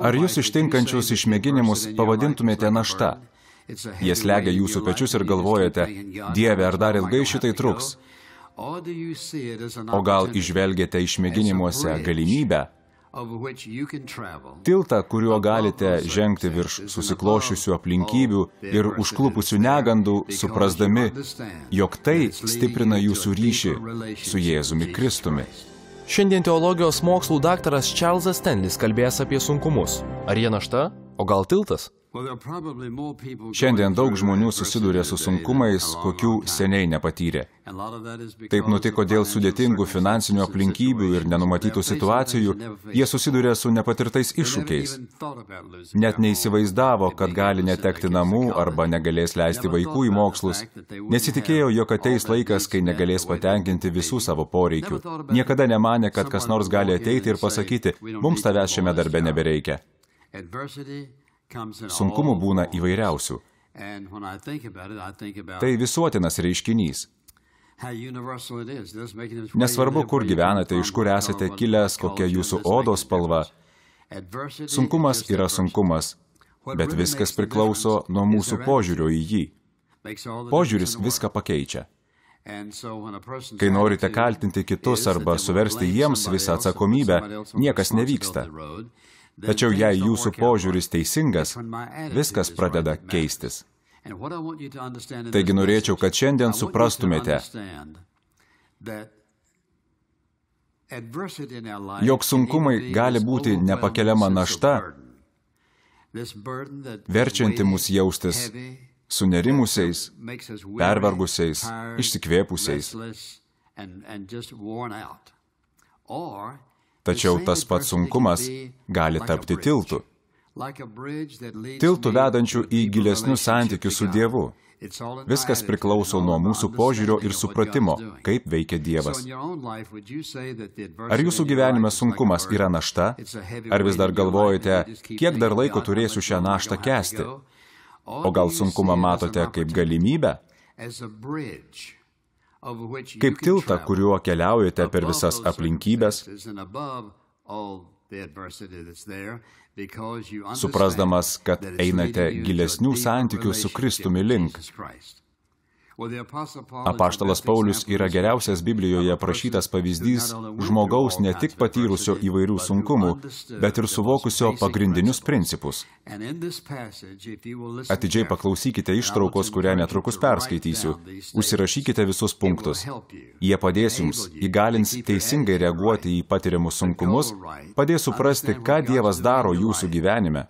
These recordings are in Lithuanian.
Ar jūs ištinkančius išmėginimus pavadintumėte našta? Jie slegia jūsų pečius ir galvojate, Dieve, ar dar ilgai šitai truks? O gal įžvelgiate išmėginimuose galimybę? Tiltą, kuriuo galite žengti virš susiklošiusių aplinkybių ir užklupusių negandų, suprasdami, jog tai stiprina jūsų ryšį su Jėzumi Kristumi. Šiandien teologijos mokslų daktaras Čarlzas Stenlis kalbės apie sunkumus. Ar jie našta? O gal tiltas? Šiandien daug žmonių susiduria su sunkumais, kokių seniai nepatyrė. Taip nutiko dėl sudėtingų finansinių aplinkybių ir nenumatytų situacijų, jie susiduria su nepatirtais iššūkiais. Net neįsivaizdavo, kad gali netekti namų arba negalės leisti vaikų į mokslus. Nesitikėjo, jog ateis laikas, kai negalės patenkinti visų savo poreikių. Niekada nemanė, kad kas nors gali ateiti ir pasakyti, mums tavęs šiame darbe nebereikia. Sunkumų būna įvairiausių. Tai visuotinas reiškinys. Nesvarbu, kur gyvenate, iš kur esate kilęs, kokia jūsų odos spalva. Sunkumas yra sunkumas, bet viskas priklauso nuo mūsų požiūrio į jį. Požiūris viską pakeičia. Kai norite kaltinti kitus arba suversti jiems visą atsakomybę, niekas nevyksta. Tačiau jei jūsų požiūris teisingas, viskas pradeda keistis. Taigi norėčiau, kad šiandien suprastumėte, jog sunkumai gali būti nepakeliama našta, verčianti mus jaustis sunerimusiais, pervargusiais, išsikvėpusiais. Tačiau tas pats sunkumas gali tapti tiltu. Tiltu vedančių į gilesnius santykius su Dievu. Viskas priklauso nuo mūsų požiūrio ir supratimo, kaip veikia Dievas. Ar jūsų gyvenime sunkumas yra našta? Ar vis dar galvojate, kiek dar laiko turėsiu šią naštą kęsti? O gal sunkumą matote kaip galimybę? Kaip tiltą, kuriuo keliaujate per visas aplinkybės, suprasdamas, kad einate gilesnių santykių su Kristumi link. Apaštalas Paulius yra geriausias Biblijoje aprašytas pavyzdys žmogaus ne tik patyrusio įvairių sunkumų, bet ir suvokusio pagrindinius principus. Atidžiai paklausykite ištraukos, kurią netrukus perskaitysiu. Užsirašykite visus punktus. Jie padės jums, įgalins teisingai reaguoti į patiriamus sunkumus, padės suprasti, ką Dievas daro jūsų gyvenime,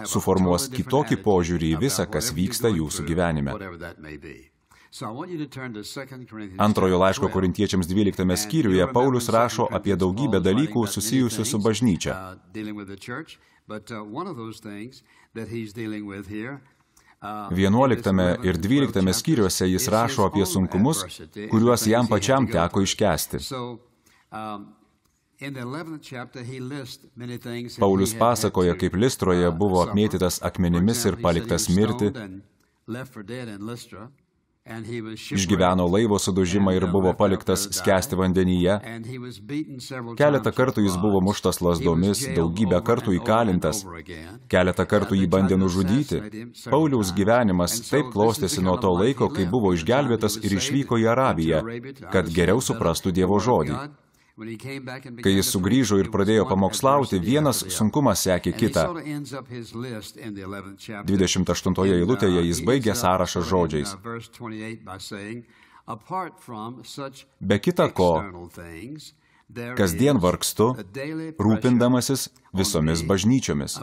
suformuos kitokį požiūrį į visą, kas vyksta jūsų gyvenime. Antrojo laiško Korintiečiams 12 skyriuje Paulius rašo apie daugybę dalykų susijusių su bažnyčia. 11 ir 12 skyriuose jis rašo apie sunkumus, kuriuos jam pačiam teko iškęsti. Paulius pasakoja, kaip Listroje buvo apmėtytas akmenimis ir paliktas mirti, išgyveno laivo sudužimą ir buvo paliktas skęsti vandenyje. Keletą kartų jis buvo muštas lazdomis, daugybę kartų įkalintas. Keletą kartų jį bandė nužudyti. Pauliaus gyvenimas taip klostėsi nuo to laiko, kai buvo išgelbėtas ir išvyko į Arabiją, kad geriau suprastų Dievo žodį. Kai jis sugrįžo ir pradėjo pamokslauti, vienas sunkumas sekė kitą. 28 eilutėje jis baigė sąrašą žodžiais. Be kita ko, kasdien vargstu, rūpindamasis visomis bažnyčiomis.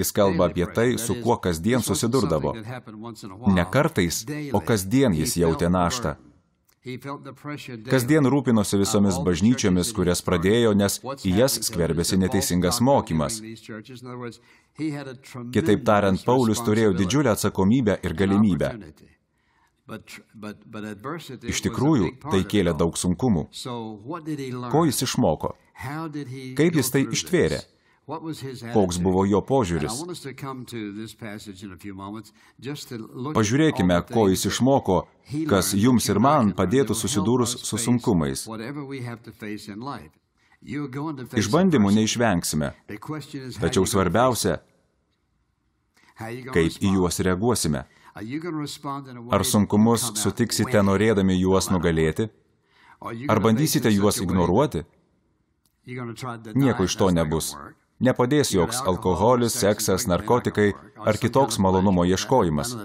Jis kalba apie tai, su kuo kasdien susidurdavo. Ne kartais, o kasdien jis jautė naštą. Kasdien rūpinosi visomis bažnyčiomis, kurias pradėjo, nes į jas skverbėsi neteisingas mokymas. Kitaip tariant, Paulius turėjo didžiulę atsakomybę ir galimybę. Iš tikrųjų, tai kėlė daug sunkumų. Ko jis išmoko? Kaip jis tai ištvėrė? Koks buvo jo požiūris? Pažiūrėkime, ko jis išmoko, kas jums ir man padėtų susidūrus su sunkumais. Išbandymų neišvengsime, tačiau svarbiausia, kaip į juos reaguosime. Ar sunkumus sutiksite norėdami juos nugalėti? Ar bandysite juos ignoruoti? Nieko iš to nebus. Nepadės joks alkoholis, seksas, narkotikai ar kitoks malonumo ieškojimas.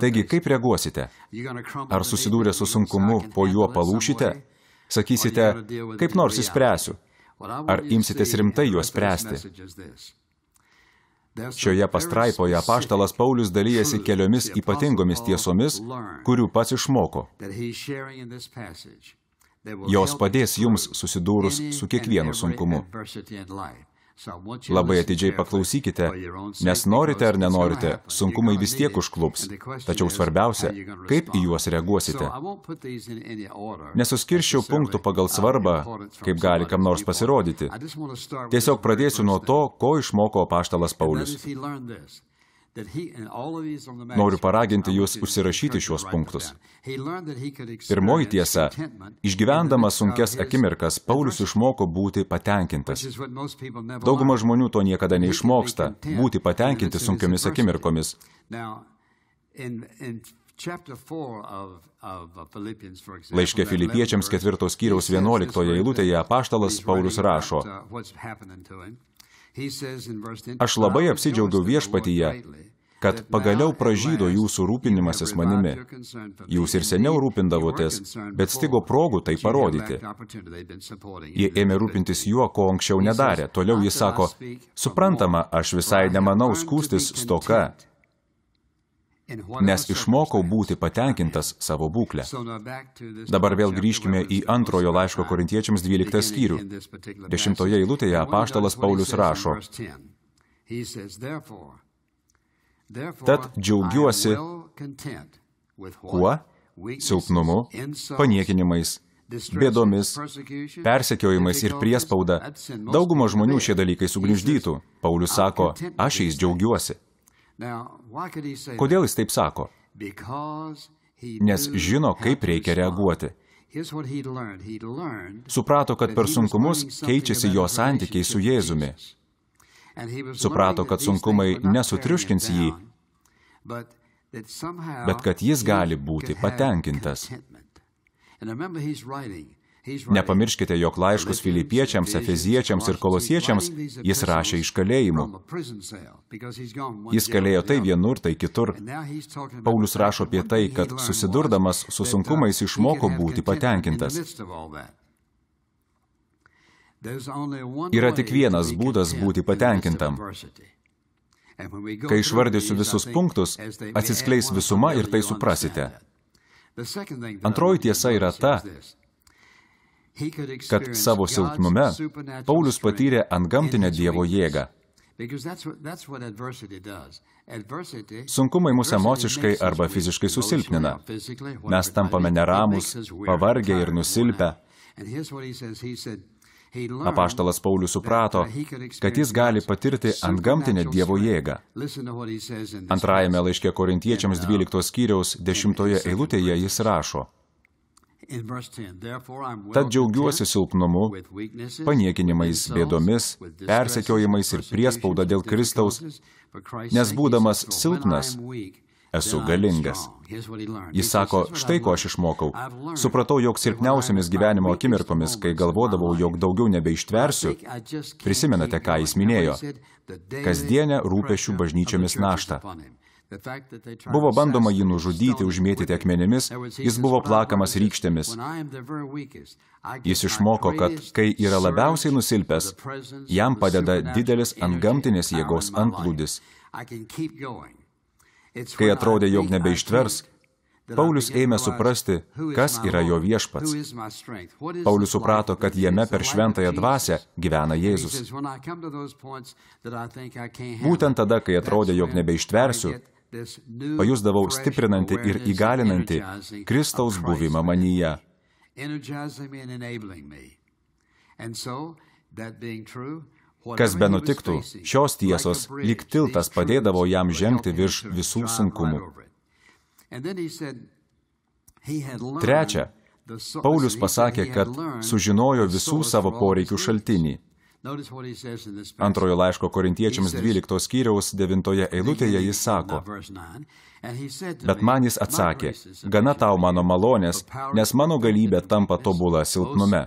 Taigi, kaip reaguosite? Ar susidūrę su sunkumu po juo palūšite? Sakysite, kaip nors išspręsiu. Ar imsitės rimtai juos spręsti? Šioje pastraipoje apaštalas Paulius dalijasi keliomis ypatingomis tiesomis, kurių pats išmoko. Jos padės jums susidūrus su kiekvienu sunkumu. Labai atidžiai paklausykite, nes norite ar nenorite, sunkumai vis tiek užklups. Tačiau svarbiausia, kaip į juos reaguosite. Nesuskirščiau punktų pagal svarbą, kaip gali kam nors pasirodyti. Tiesiog pradėsiu nuo to, ko išmoko apaštalas Paulius. Noriu paraginti jūs užsirašyti šiuos punktus. Pirmoji tiesa, išgyvendamas sunkias akimirkas, Paulius išmoko būti patenkintas. Dauguma žmonių to niekada neišmoksta, būti patenkinti sunkiomis akimirkomis. Laiške Filipiečiams 4 skyriaus 11 eilutėje apaštalas Paulius rašo: Aš labai apsidžiaugiau viešpatyje, kad pagaliau pražydo jūsų rūpinimasis manimi. Jūs ir seniau rūpindavotės, bet stigo progų tai parodyti. Jie ėmė rūpintis juo, ko anksčiau nedarė. Toliau jis sako, suprantama, aš visai nemanau skųstis stoka, nes išmokau būti patenkintas savo būklę. Dabar vėl grįžkime į antrojo laiško Korintiečiams 12 skyrių. 10 eilutėje apaštalas Paulius rašo: Tad džiaugiuosi kuo? Silpnumu, paniekinimais, bėdomis, persekiojimais ir priespauda. Dauguma žmonių šie dalykai sugniuždytų. Paulius sako, aš jais džiaugiuosi. Kodėl jis taip sako? Nes žino, kaip reikia reaguoti. Suprato, kad per sunkumus keičiasi jo santykiai su Jėzumi. Suprato, kad sunkumai nesutriuškins jį, bet kad jis gali būti patenkintas. Nepamirškite, jog laiškus Filipiečiams, Efeziečiams ir Kolosiečiams jis rašė iš kalėjimų. Jis kalėjo tai vienur, tai kitur. Paulius rašo apie tai, kad susidurdamas su sunkumais išmoko būti patenkintas. Yra tik vienas būdas būti patenkintam. Kai išvardysiu visus punktus, atsiskleis visuma ir tai suprasite. Antroji tiesa yra ta, kad savo silpnume Paulius patyrė antgamtinę Dievo jėgą. Sunkumai mus emociškai arba fiziškai susilpnina. Mes tampame neramūs, pavargę ir nusilpę. Apaštalas Paulius suprato, kad jis gali patirti antgamtinę Dievo jėgą. Antrajame laiške Korintiečiams 12 skyriaus 10 eilutėje jis rašo: Tad džiaugiuosi silpnumu, paniekinimais, bėdomis, persekiojimais ir priespauda dėl Kristaus, nes būdamas silpnas, esu galingas. Jis sako, štai ko aš išmokau. Supratau, jog silpniausiamis gyvenimo akimirkomis, kai galvodavau, jog daugiau nebeištversiu, prisimenate, ką jis minėjo, kasdienę rūpesčių bažnyčiomis naštą. Buvo bandoma jį nužudyti, užmėtyti akmenimis, jis buvo plakamas rykštėmis. Jis išmoko, kad kai yra labiausiai nusilpęs, jam padeda didelis antgamtinės jėgos antplūdis. Kai atrodė, jog nebeištvers, Paulius ėmė suprasti, kas yra jo viešpats. Paulius suprato, kad jame per šventąją dvasią gyvena Jėzus. Būtent tada, kai atrodė, jog nebeištversiu, pajusdavau stiprinantį ir įgalinantį Kristaus buvimą manyje. Kas be nutiktų, šios tiesos lyg tiltas padėdavo jam žengti virš visų sunkumų. Trečia, Paulius pasakė, kad sužinojo visų savo poreikių šaltinį. Antrojo laiško Korintiečiams 12 skyriaus 9 eilutėje jis sako: Bet man jis atsakė, gana tau mano malonės, nes mano galybė tampa tobula silpnume.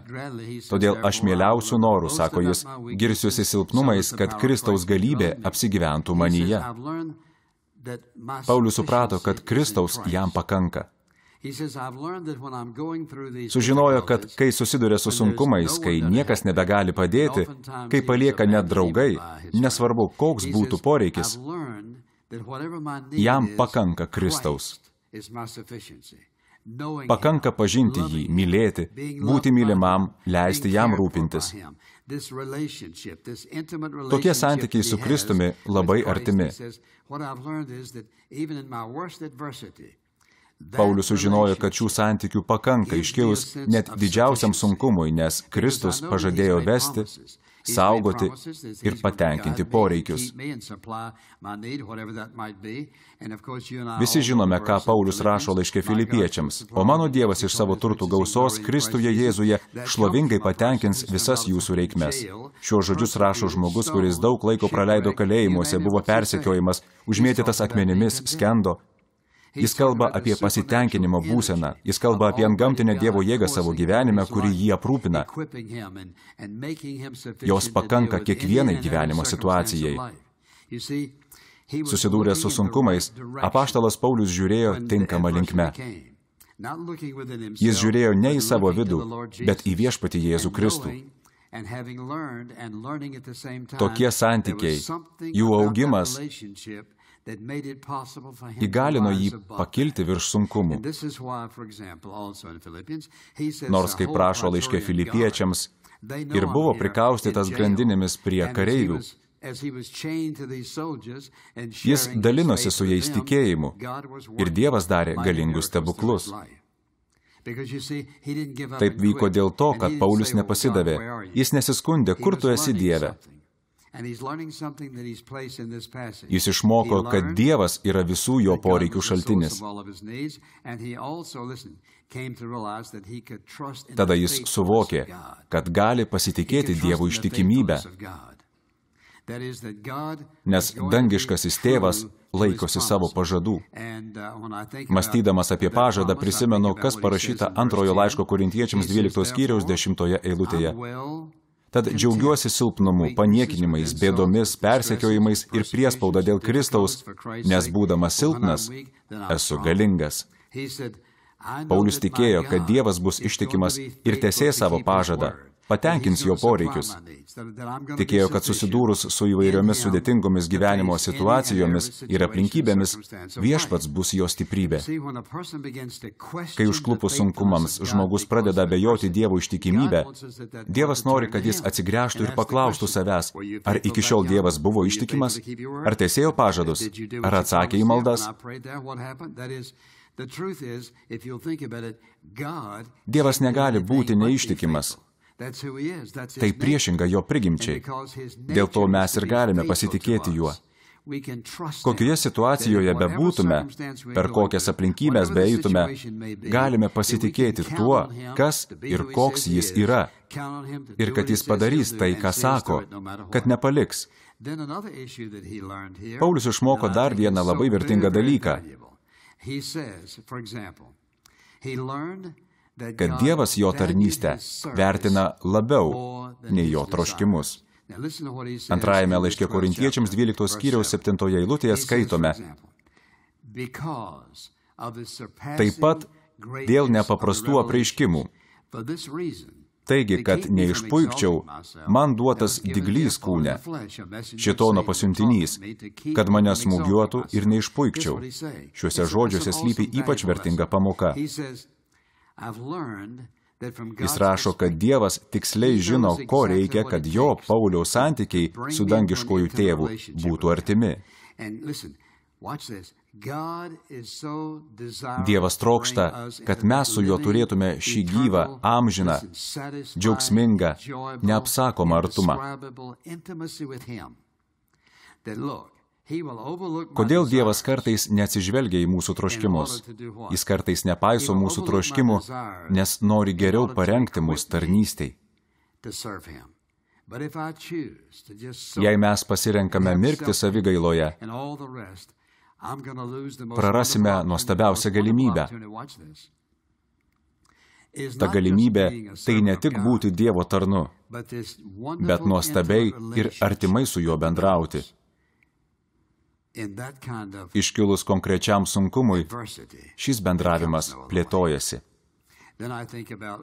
Todėl aš mieliausiu noru, sako jis, girsiuosi silpnumais, kad Kristaus galybė apsigyventų manyje. Paulius suprato, kad Kristaus jam pakanka. Sužinojo, kad kai susiduria su sunkumais, kai niekas nebegali padėti, kai palieka net draugai, nesvarbu, koks būtų poreikis, jam pakanka Kristaus. Pakanka pažinti jį, mylėti, būti mylimam, leisti jam rūpintis. Tokie santykiai su Kristumi labai artimi. Paulius sužinojo, kad šių santykių pakanka iškilus net didžiausiam sunkumui, nes Kristus pažadėjo vesti, saugoti ir patenkinti poreikius. Visi žinome, ką Paulius rašo laiške Filipiečiams, o mano Dievas iš savo turtų gausos Kristuje Jėzuje šlovingai patenkins visas jūsų reikmes. Šiuos žodžius rašo žmogus, kuris daug laiko praleido kalėjimuose, buvo persekiojimas, užmėtytas akmenimis, skendo. Jis kalba apie pasitenkinimo būseną, jis kalba apie antgamtinę Dievo jėgą savo gyvenime, kuri jį aprūpina. Jos pakanka kiekvienai gyvenimo situacijai. Susidūręs su sunkumais, apaštalas Paulius žiūrėjo tinkamą linkme. Jis žiūrėjo ne į savo vidų, bet į viešpatį Jėzų Kristų. Tokie santykiai, jų augimas įgalino jį pakilti virš sunkumų. Nors, kaip rašo laiške Filipiečiams, ir buvo prikaustytas grandinėmis prie kareivių, jis dalinosi su jais tikėjimu ir Dievas darė galingus stebuklus. Taip vyko dėl to, kad Paulius nepasidavė. Jis nesiskundė, kur tu esi, Dieve. Jis išmoko, kad Dievas yra visų jo poreikių šaltinis. Tada jis suvokė, kad gali pasitikėti Dievo ištikimybę, nes dangiškasis tėvas laikosi savo pažadų. Mąstydamas apie pažadą, prisimenu, kas parašyta antrojo laiško Korintiečiams 12 skyriaus 10 eilutėje. Tad džiaugiuosi silpnumu, paniekinimais, bėdomis, persekiojimais ir priespauda dėl Kristaus, nes būdamas silpnas, esu galingas. Paulius tikėjo, kad Dievas bus ištikimas ir tesės savo pažadą, patenkins jo poreikius. Tikėjo, kad susidūrus su įvairiomis sudėtingomis gyvenimo situacijomis ir aplinkybėmis, viešpats bus jo stiprybė. Kai užklupus sunkumams žmogus pradeda abejoti Dievo ištikimybę, Dievas nori, kad jis atsigręžtų ir paklaustų savęs, ar iki šiol Dievas buvo ištikimas, ar tesėjo pažadus, ar atsakė į maldas. Dievas negali būti neištikimas. Tai priešinga jo prigimčiai. Dėl to mes ir galime pasitikėti juo. Kokioje situacijoje bebūtume, per kokias aplinkybės beeitume, galime pasitikėti tuo, kas ir koks jis yra, ir kad jis padarys tai, ką sako, kad nepaliks. Paulius išmoko dar vieną labai vertingą dalyką, kad Dievas jo tarnystę vertina labiau nei jo troškimus. Antrajame laiške Korintiečiams 12 skyriaus 7 eilutėje skaitome: Taip pat dėl nepaprastų apreiškimų. Taigi, kad neišpuikčiau, man duotas diglys kūne, šėtono pasiuntinys, kad mane smūgiuotų ir neišpuikčiau. Šiuose žodžiuose slypi ypač vertinga pamoka. Jis rašo, kad Dievas tiksliai žino, ko reikia, kad jo, Pauliaus, santykiai su dangiškuoju tėvu būtų artimi. Dievas trokšta, kad mes su juo turėtume šį gyvą, amžiną, džiaugsmingą, neapsakomą artumą. Kodėl Dievas kartais neatsižvelgia į mūsų troškimus? Jis kartais nepaiso mūsų troškimų, nes nori geriau parengti mus tarnystei. Jei mes pasirenkame mirkti savigailoje, prarasime nuostabiausią galimybę. Ta galimybė tai ne tik būti Dievo tarnu, bet nuostabiai ir artimai su juo bendrauti. Iškilus konkrečiam sunkumui, šis bendravimas plėtojasi.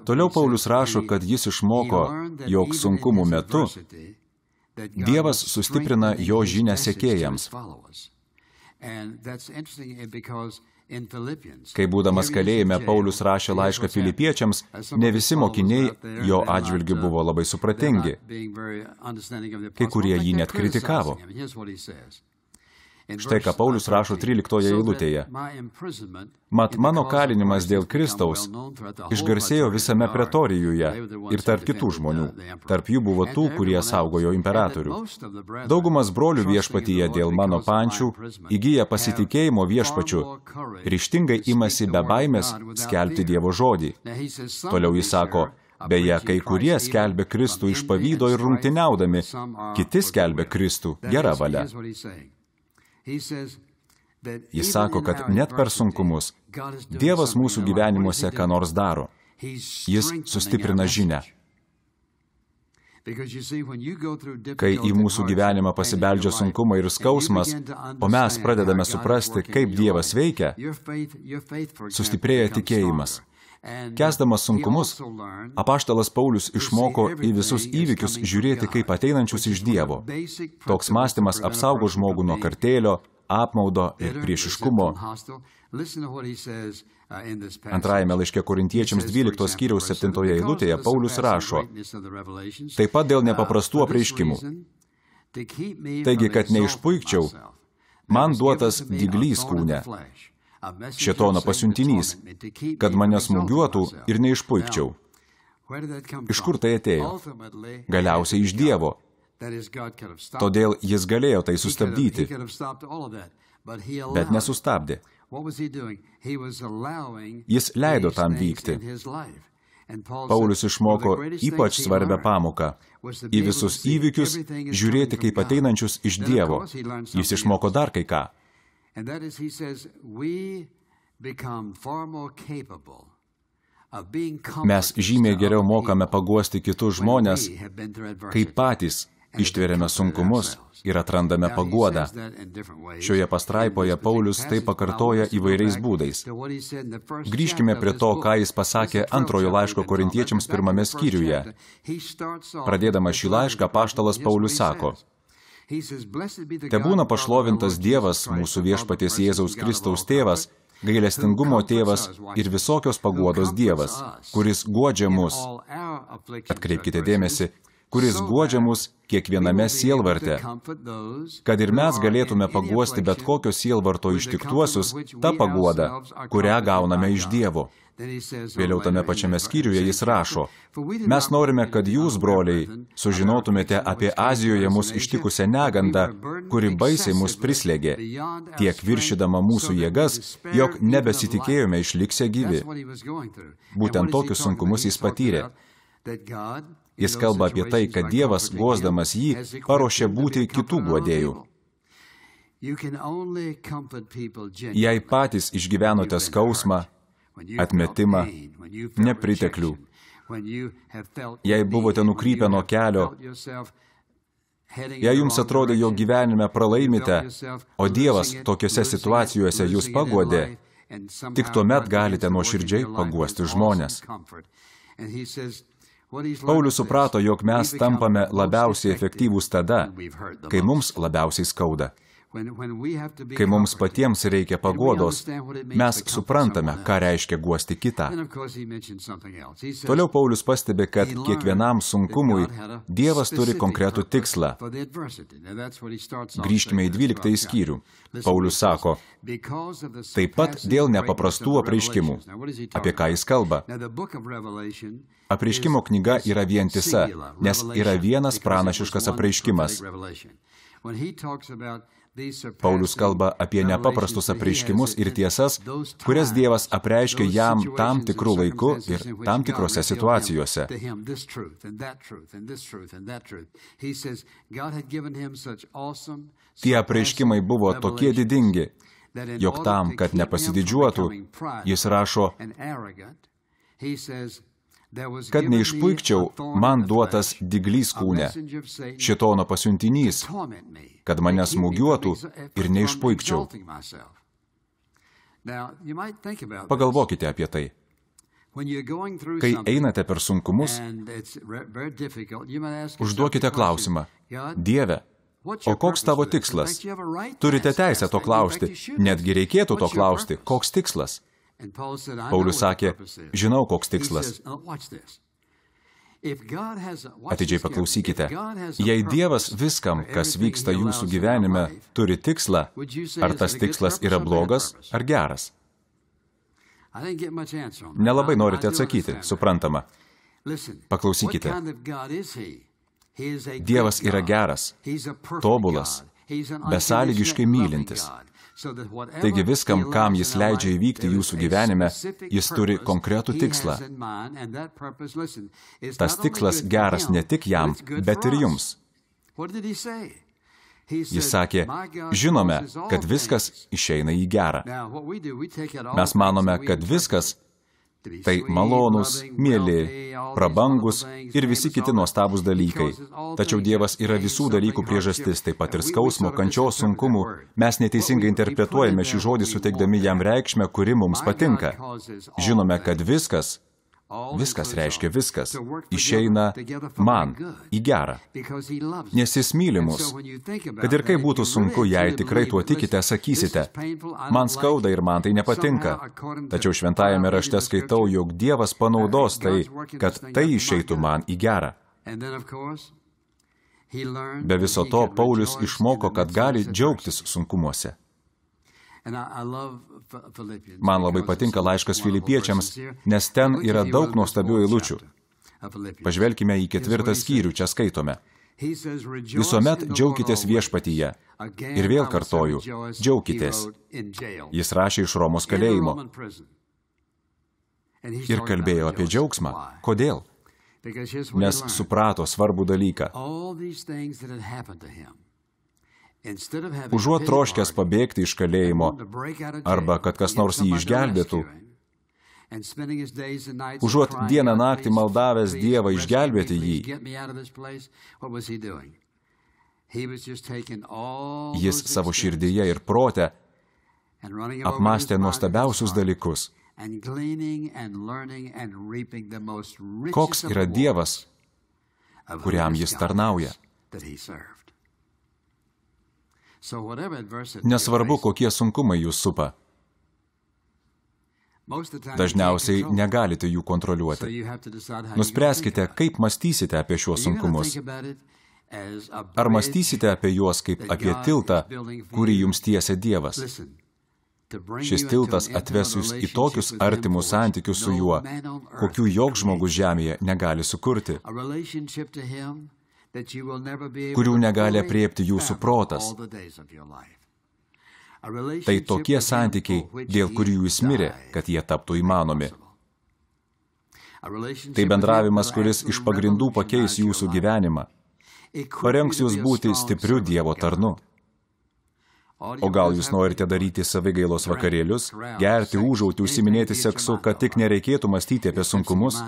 Toliau Paulius rašo, kad jis išmoko, jog sunkumų metu Dievas sustiprina jo žinią sekėjams. Kai būdamas kalėjime, Paulius rašė laišką Filipiečiams, ne visi mokiniai jo atžvilgiu buvo labai supratingi. Kai kurie jį net kritikavo. Štai ką Paulius rašo 13 eilutėje. Mat mano kalinimas dėl Kristaus išgarsėjo visame pretorijuje ir tarp kitų žmonių. Tarp jų buvo tų, kurie saugojo imperatorių. Daugumas brolių viešpatyje dėl mano pančių įgyja pasitikėjimo viešpačiu, ryžtingai imasi be baimės skelbti Dievo žodį. Toliau jis sako, beje, kai kurie skelbė Kristų iš pavydo ir rungtyniaudami, kiti skelbė Kristų gera valia. Jis sako, kad net per sunkumus Dievas mūsų gyvenimuose ką nors daro. Jis sustiprina žinią. Kai į mūsų gyvenimą pasibeldžia sunkumai ir skausmas, o mes pradedame suprasti, kaip Dievas veikia, sustiprėja tikėjimas. Kęsdamas sunkumus, apaštalas Paulius išmoko į visus įvykius žiūrėti kaip ateinančius iš Dievo. Toks mąstymas apsaugo žmogų nuo kartėlio, apmaudo ir priešiškumo. Antrajame laiške Korintiečiams 12 skyriaus 7 eilutėje Paulius rašo, taip pat dėl nepaprastų apreiškimų. Taigi, kad neišpuikčiau, man duotas dyglys kūne, šėtono pasiuntinys, kad mane smūgiuotų ir neišpuikčiau. Iš kur tai atėjo? Galiausiai iš Dievo. Todėl jis galėjo tai sustabdyti, bet nesustabdė. Jis leido tam vykti. Paulius išmoko ypač svarbią pamoką. Į visus įvykius žiūrėti kaip ateinančius iš Dievo. Jis išmoko dar kai ką. Mes žymiai geriau mokame paguosti kitus žmones, kai patys ištveriame sunkumus ir atrandame paguodą. Šioje pastraipoje Paulius tai pakartoja įvairiais būdais. Grįžkime prie to, ką jis pasakė antrojo laiško Korintiečiams 1 skyriuje. Pradėdamas šį laišką, apaštalas Paulius sako, tebūna pašlovintas Dievas, mūsų viešpaties Jėzaus Kristaus tėvas, gailestingumo tėvas ir visokios paguodos Dievas, kuris guodžia mus. Atkreipkite dėmesį, kuris guodžia mus kiekviename sielvarte, kad ir mes galėtume paguosti bet kokio sielvarto ištiktuosius tą paguodą, kurią gauname iš Dievo. Vėliau tame pačiame skyriuje jis rašo, mes norime, kad jūs, broliai, sužinotumėte apie Azijoje mus ištikusią negandą, kuri baisiai mus prislėgė, tiek viršydama mūsų jėgas, jog nebesitikėjome išliksę gyvi. Būtent tokius sunkumus jis patyrė. Jis kalba apie tai, kad Dievas, guosdamas jį, paruošė būti kitų guodėjų. Jei patys išgyvenote skausmą, atmetimą, nepriteklių, jei buvote nukrypę nuo kelio, jei jums atrodė, jog gyvenime pralaimite, o Dievas tokiose situacijose jūs paguodė, tik tuomet galite nuoširdžiai paguosti žmones. Paulius suprato, jog mes tampame labiausiai efektyvūs tada, kai mums labiausiai skauda. Kai mums patiems reikia paguodos, mes suprantame, ką reiškia guosti kitą. Toliau Paulius pastebi, kad kiekvienam sunkumui Dievas turi konkretų tikslą. Grįžkime į 12 skyrių. Paulius sako, taip pat dėl nepaprastų apreiškimų. Apie ką jis kalba? Apreiškimo knyga yra vientisa, nes yra vienas pranašiškas apreiškimas. Paulius kalba apie nepaprastus apreiškimus ir tiesas, kurias Dievas apreiškia jam tam tikrų laiku ir tam tikrose situacijose. Tie apreiškimai buvo tokie didingi, jog tam, kad nepasididžiuotų, jis rašo, kad neišpuikčiau, man duotas diglys kūne, šėtono pasiuntinys, kad mane smūgiuotų ir neišpuikčiau. Pagalvokite apie tai. Kai einate per sunkumus, užduokite klausimą, Dieve, o koks tavo tikslas? Turite teisę to klausti, netgi reikėtų to klausti, koks tikslas? Paulius sakė, žinau, koks tikslas. Atidžiai paklausykite, jei Dievas viskam, kas vyksta jūsų gyvenime, turi tikslą, ar tas tikslas yra blogas ar geras? Nelabai norite atsakyti, suprantama. Paklausykite. Dievas yra geras, tobulas, besąlygiškai mylintis. Taigi viskam, kam jis leidžia įvykti jūsų gyvenime, jis turi konkretų tikslą. Tas tikslas geras ne tik jam, bet ir jums. Jis sakė, žinome, kad viskas išeina į gerą. Mes manome, kad viskas tai malonūs, mieli, prabangus ir visi kiti nuostabūs dalykai. Tačiau Dievas yra visų dalykų priežastis, taip pat ir skausmo, kančios, sunkumų. Mes neteisingai interpretuojame šį žodį, suteikdami jam reikšmę, kuri mums patinka. Žinome, kad viskas reiškia viskas, išeina man į gerą. Nes jis myli mus. Kad ir kaip būtų sunku, jei tikrai tuo tikite, sakysite, man skauda ir man tai nepatinka. Tačiau šventajame rašte skaitau, jog Dievas panaudos tai, kad tai išeitų man į gerą. Be viso to, Paulius išmoko, kad gali džiaugtis sunkumuose. Man labai patinka laiškas Filipiečiams, nes ten yra daug nuostabių eilučių. Pažvelkime į 4 skyrių, čia skaitome. Visuomet džiaukitės viešpatyje. Ir vėl kartoju, džiaukitės. Jis rašė iš Romos kalėjimo. Ir kalbėjo apie džiaugsmą. Kodėl? Nes suprato svarbų dalyką. Užuot troškęs pabėgti iš kalėjimo, arba kad kas nors jį išgelbėtų, užuot dieną naktį maldavęs Dievą išgelbėti jį, jis savo širdyje ir prote apmąstė nuostabiausius dalykus. Koks yra Dievas, kuriam jis tarnauja? Nesvarbu, kokie sunkumai jūs supa. Dažniausiai negalite jų kontroliuoti. Nuspręskite, kaip mąstysite apie šiuos sunkumus. Ar mąstysite apie juos kaip apie tiltą, kurį jums tiesia Dievas? Šis tiltas atves jūs į tokius artimus santykius su juo, kokių joks žmogus žemėje negali sukurti, kurių negali apriepti jūsų protas. Tai tokie santykiai, dėl kurių jūs mirė, kad jie taptų įmanomi. Tai bendravimas, kuris iš pagrindų pakeis jūsų gyvenimą, parengs jūs būti stipriu Dievo tarnu. O gal jūs norite daryti savigailos vakarėlius, gerti, ūžauti, užsiminėti seksu, kad tik nereikėtų mąstyti apie sunkumus,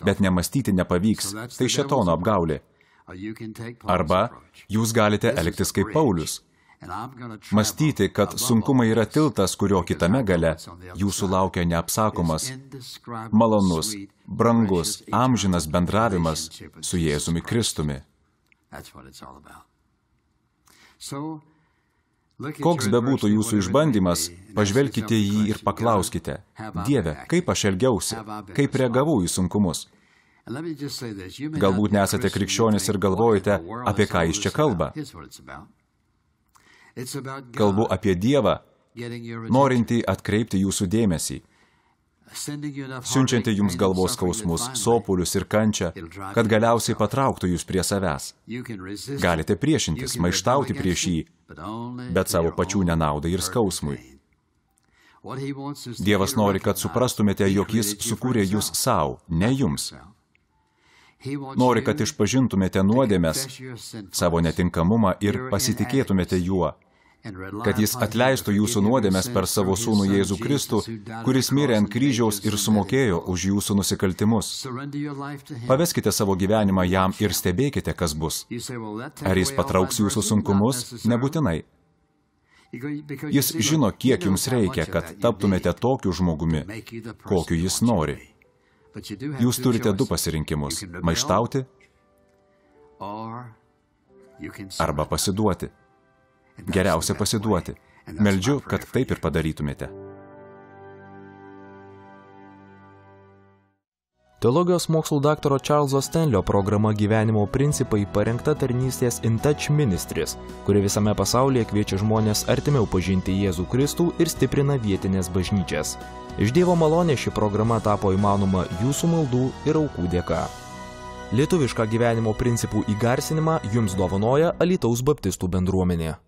bet nemąstyti nepavyks. Tai šėtono apgaulė. Arba jūs galite elgtis kaip Paulius. Mąstyti, kad sunkumai yra tiltas, kurio kitame gale jūsų laukia neapsakomas, malonus, brangus, amžinas bendravimas su Jėzumi Kristumi. Koks bebūtų jūsų išbandymas, pažvelkite jį ir paklauskite, Dieve, kaip aš elgiausi, kaip reagavau į sunkumus. Galbūt nesate krikščionis ir galvojate, apie ką jis čia kalba. Kalbu apie Dievą, norintį atkreipti jūsų dėmesį. siunčianti jums galvos skausmus, sopulius ir kančią, kad galiausiai patrauktų jūs prie savęs. Galite priešintis, maištauti prieš jį, bet savo pačių nenaudai ir skausmui. Dievas nori, kad suprastumėte, jog jis sukūrė jūs savo, ne jums. Nori, kad išpažintumėte nuodėmes, savo netinkamumą ir pasitikėtumėte juo, kad jis atleistų jūsų nuodėmes per savo sūnų Jėzų Kristų, kuris mirė ant kryžiaus ir sumokėjo už jūsų nusikaltimus. Paveskite savo gyvenimą jam ir stebėkite, kas bus. Ar jis patrauks jūsų sunkumus? Nebūtinai. Jis žino, kiek jums reikia, kad taptumėte tokiu žmogumi, kokiu jis nori. Jūs turite du pasirinkimus – maištauti arba pasiduoti. Geriausia pasiduoti. Meldžiu, kad taip ir padarytumėte. Teologijos mokslų daktaro Čarlzo Stenlio programa Gyvenimo principai parengta tarnystės In Touch Ministries, kuri visame pasaulyje kviečia žmonės artimiau pažinti Jėzų Kristų ir stiprina vietinės bažnyčias. Iš Dievo malonės ši programa tapo įmanoma jūsų maldų ir aukų dėka. Lietuvišką gyvenimo principų įgarsinimą jums dovanoja Alytaus baptistų bendruomenė.